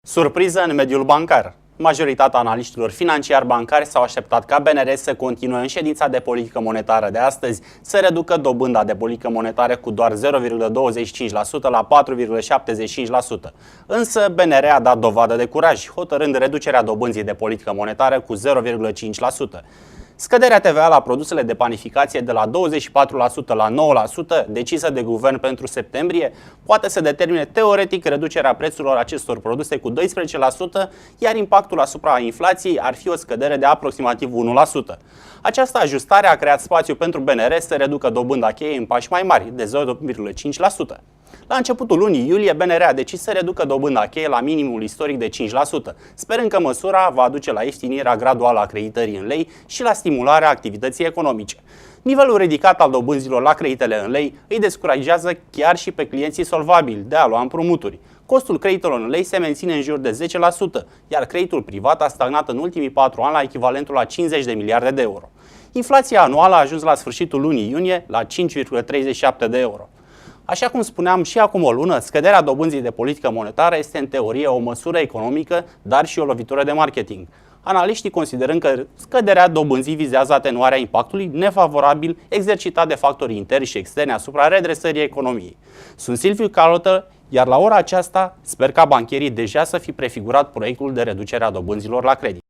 Surpriză în mediul bancar. Majoritatea analiștilor financiari bancari s-au așteptat ca BNR să continue în ședința de politică monetară de astăzi să reducă dobânda de politică monetară cu doar 0,25% la 4,75%. Însă BNR a dat dovadă de curaj, hotărând reducerea dobânzii de politică monetară cu 0,5%. Scăderea TVA la produsele de panificație de la 24% la 9%, decisă de guvern pentru septembrie, poate să determine teoretic reducerea prețurilor acestor produse cu 12%, iar impactul asupra inflației ar fi o scădere de aproximativ 1%. Această ajustare a creat spațiu pentru BNR să reducă dobânda cheie în pași mai mari, de 0,5%. La începutul lunii iulie, BNR a decis să reducă dobânda cheie la minimul istoric de 5%, sperând că măsura va aduce la ieftinirea graduală a creditării în lei și la stimularea activității economice. Nivelul ridicat al dobânzilor la creditele în lei îi descurajează chiar și pe clienții solvabili de a lua împrumuturi. Costul creditelor în lei se menține în jur de 10%, iar creditul privat a stagnat în ultimii 4 ani la echivalentul la 50 de miliarde de euro. Inflația anuală a ajuns la sfârșitul lunii iunie la 5,37 de euro. Așa cum spuneam și acum o lună, scăderea dobânzii de politică monetară este în teorie o măsură economică, dar și o lovitură de marketing. Analiștii considerând că scăderea dobânzii vizează atenuarea impactului nefavorabil exercitat de factorii interni și externi asupra redresării economiei. Sunt Silviu Calotă, iar la ora aceasta sper ca bancherii deja să fi prefigurat proiectul de reducere a dobânzilor la credit.